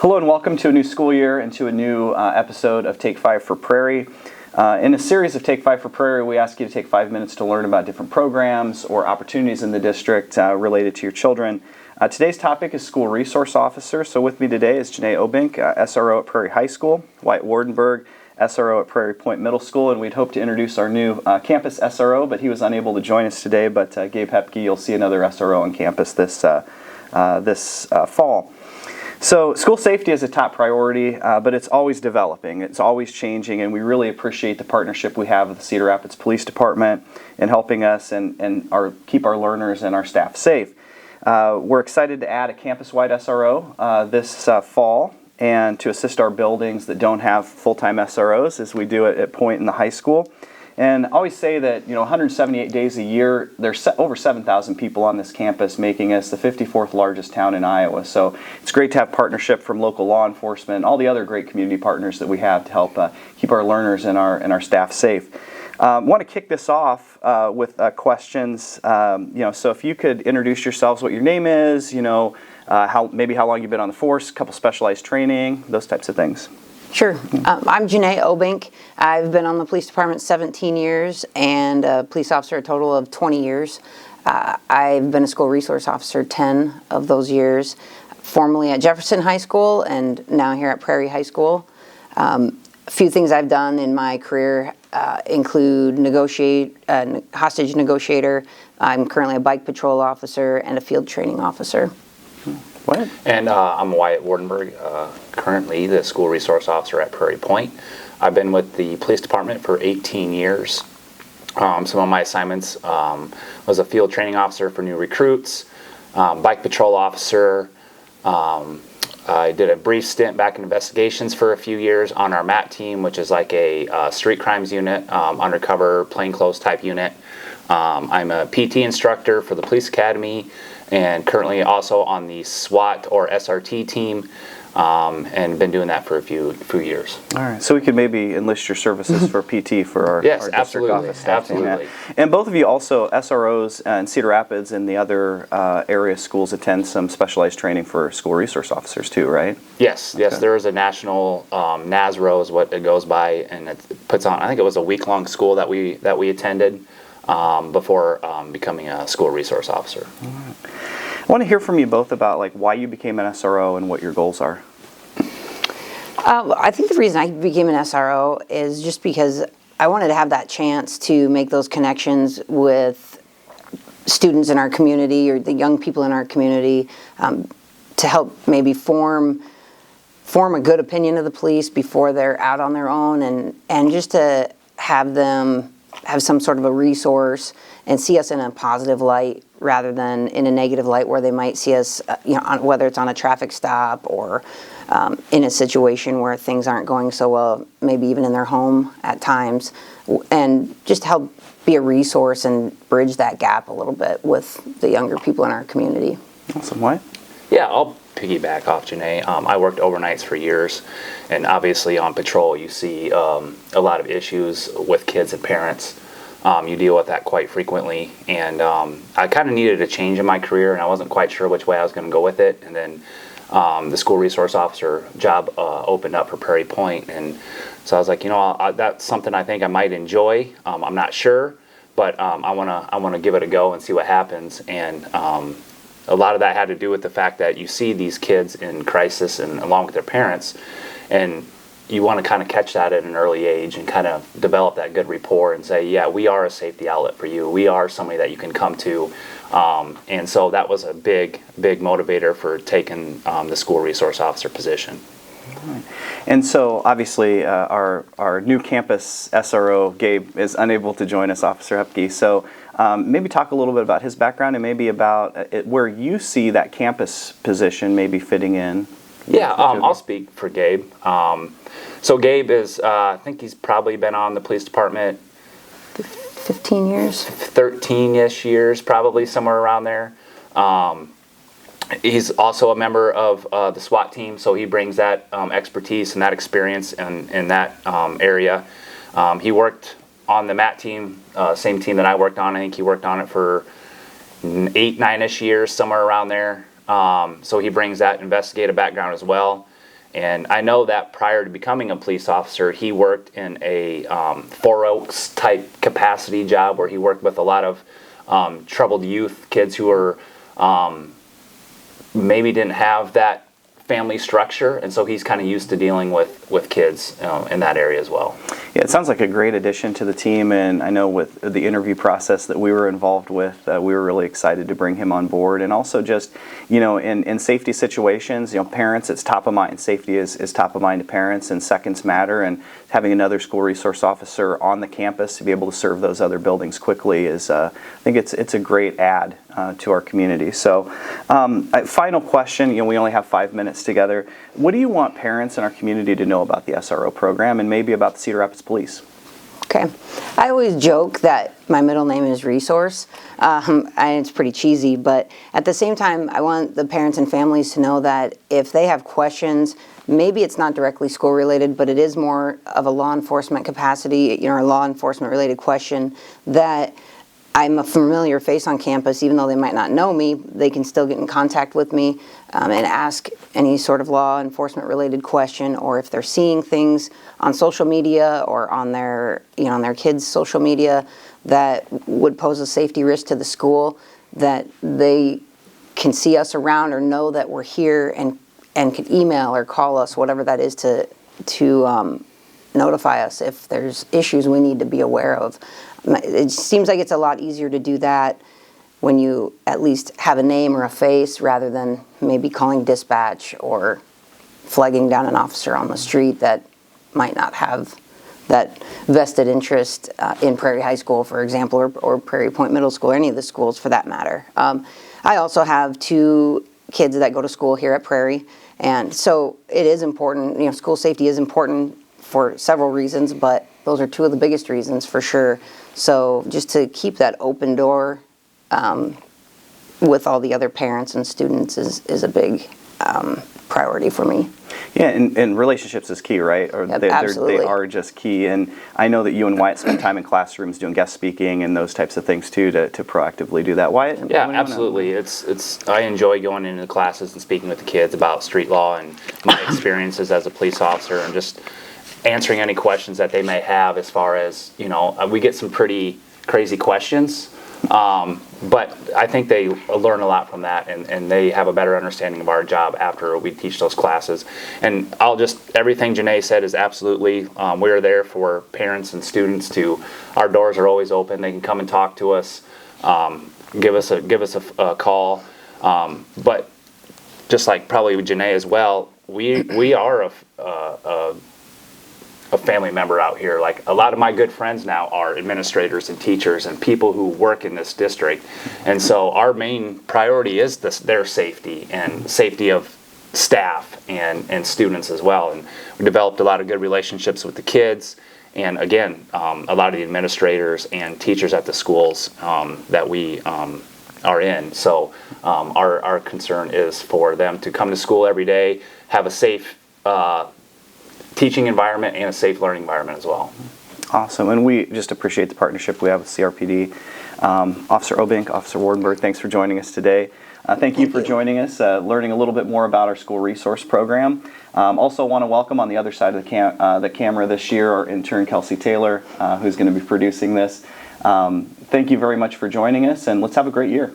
Hello and welcome to a new school year and to a new episode of Take 5 for Prairie. In a series of Take 5 for Prairie, we ask you to take 5 minutes to learn about different programs or opportunities in the district related to your children. Today's topic is School Resource Officer. So with me today is Janae Obbink, SRO at Prairie High School, Wyatt Wardenburg, SRO at Prairie Point Middle School, and we'd hope to introduce our new campus SRO, but he was unable to join us today. But Gabe Hepke, you'll see another SRO on campus this fall. So school safety is a top priority, but it's always developing. It's always changing, and we really appreciate the partnership we have with the Cedar Rapids Police Department in helping us and keep our learners and our staff safe. We're excited to add a campus-wide SRO this fall, and to assist our buildings that don't have full-time SROs, as we do it at Point in the high school. And I always say that 178 days a year, there's over 7,000 people on this campus, making us the 54th largest town in Iowa. So it's great to have partnership from local law enforcement and all the other great community partners that we have to help keep our learners and our staff safe. I want to kick this off with questions. So if you could introduce yourselves, what your name is, how long you've been on the force, a couple specialized training, those types of things. Sure. I'm Janae Obbink. I've been on the police department 17 years and a police officer a total of 20 years. I've been a school resource officer 10 of those years, formerly at Jefferson High School and now here at Prairie High School. A few things I've done in my career include hostage negotiator. I'm currently a bike patrol officer and a field training officer. What? And I'm Wyatt Wardenburg, currently the school resource officer at Prairie Point. I've been with the police department for 18 years. Some of my assignments was a field training officer for new recruits, bike patrol officer. I did a brief stint back in investigations for a few years on our MAT team, which is like a street crimes unit, undercover plainclothes type unit. I'm a PT instructor for the police academy, and currently also on the SWAT or SRT team, and been doing that for a few years. All right, so we could maybe enlist your services for PT for our district office staff. Absolutely. And both of you also SROs in Cedar Rapids and the other area schools attend some specialized training for school resource officers too, right? Yes, okay. Yes. There is a national NASRO is what it goes by, and it puts on. I think it was a week-long school that we attended before becoming a school resource officer. All right. I want to hear from you both about why you became an SRO and what your goals are. I think the reason I became an SRO is just because I wanted to have that chance to make those connections with students in our community or the young people in our community, to help maybe form a good opinion of the police before they're out on their own, and just to have them have some sort of a resource and see us in a positive light rather than in a negative light where they might see us, whether it's on a traffic stop or in a situation where things aren't going so well, maybe even in their home at times, and just help be a resource and bridge that gap a little bit with the younger people in our community. Awesome. Why? Yeah, I'll piggyback off Janae. I worked overnights for years, and obviously on patrol you see a lot of issues with kids and parents. You deal with that quite frequently, and I kind of needed a change in my career, and I wasn't quite sure which way I was going to go with it. And then the school resource officer job opened up for Prairie Point, and so I was like, that's something I think I might enjoy. I'm not sure, but I want to give it a go and see what happens. And a lot of that had to do with the fact that you see these kids in crisis and along with their parents, and you want to kind of catch that at an early age and kind of develop that good rapport and say, yeah, we are a safety outlet for you. We are somebody that you can come to. And so that was a big motivator for taking the school resource officer position. Right. And so obviously our new campus SRO, Gabe, is unable to join us, Officer Hepke. So maybe talk a little bit about his background and maybe about where you see that campus position maybe fitting in. Yeah, I'll speak for Gabe. So Gabe is, I think he's probably been on the police department 15 years? 13-ish years, probably somewhere around there. He's also a member of the SWAT team, so he brings that expertise and that experience in that area. He worked on the MAT team, same team that I worked on. I think he worked on it for 8, 9-ish years, somewhere around there. So he brings that investigative background as well. And I know that prior to becoming a police officer, he worked in a Four Oaks type capacity job where he worked with a lot of troubled youth, kids who were maybe didn't have that family structure, and so he's kind of used to dealing with kids in that area as well. Yeah, it sounds like a great addition to the team, and I know with the interview process that we were involved with, we were really excited to bring him on board. And also just, in safety situations, parents, it's top of mind. Safety is top of mind to parents, and seconds matter, and having another school resource officer on the campus to be able to serve those other buildings quickly is, I think it's a great add to our community. So, final question, we only have 5 minutes together. What do you want parents in our community to know about the SRO program and maybe about the Cedar Rapids Police? Okay. I always joke that my middle name is Resource, and it's pretty cheesy, but at the same time, I want the parents and families to know that if they have questions, maybe it's not directly school related, but it is more of a law enforcement capacity, a law enforcement related question, that I'm a familiar face on campus. Even though they might not know me, they can still get in contact with me and ask any sort of law enforcement related question, or if they're seeing things on social media or on their, on their kids' social media that would pose a safety risk to the school, that they can see us around or know that we're here and can email or call us, whatever that is, to notify us if there's issues we need to be aware of. It seems like it's a lot easier to do that when you at least have a name or a face, rather than maybe calling dispatch or flagging down an officer on the street that might not have that vested interest in Prairie High School, for example, or Prairie Point Middle School, or any of the schools for that matter. I also have 2 kids that go to school here at Prairie, and so it is important. School safety is important for several reasons, but those are 2 of the biggest reasons for sure. So just to keep that open door with all the other parents and students is a big priority for me. Yeah, and relationships is key, right? Or Yep, they absolutely. are just key. And I know that you and Wyatt spend time in classrooms doing guest speaking and those types of things too, to proactively do that. Wyatt? Yeah, absolutely. I enjoy going into the classes and speaking with the kids about street law and my experiences as a police officer, and just answering any questions that they may have as far as, we get some pretty crazy questions, but I think they learn a lot from that, and they have a better understanding of our job after we teach those classes. And everything Janae said is absolutely, we're there for parents and students our doors are always open. They can come and talk to us, give us a call, but just like probably with Janae as well, we are a family member out here. Like, a lot of my good friends now are administrators and teachers and people who work in this district, and so our main priority is their safety and safety of staff and students as well. And we developed a lot of good relationships with the kids, and again, a lot of the administrators and teachers at the schools that we are in. So our concern is for them to come to school every day, have a safe teaching environment and a safe learning environment as well. Awesome, and we just appreciate the partnership we have with CRPD. Officer Obbink, Officer Wardenburg, thanks for joining us today. Thank you for joining us, learning a little bit more about our school resource program. Also want to welcome on the other side of the camera this year our intern Kelsey Taylor, who's going to be producing this. Thank you very much for joining us, and let's have a great year.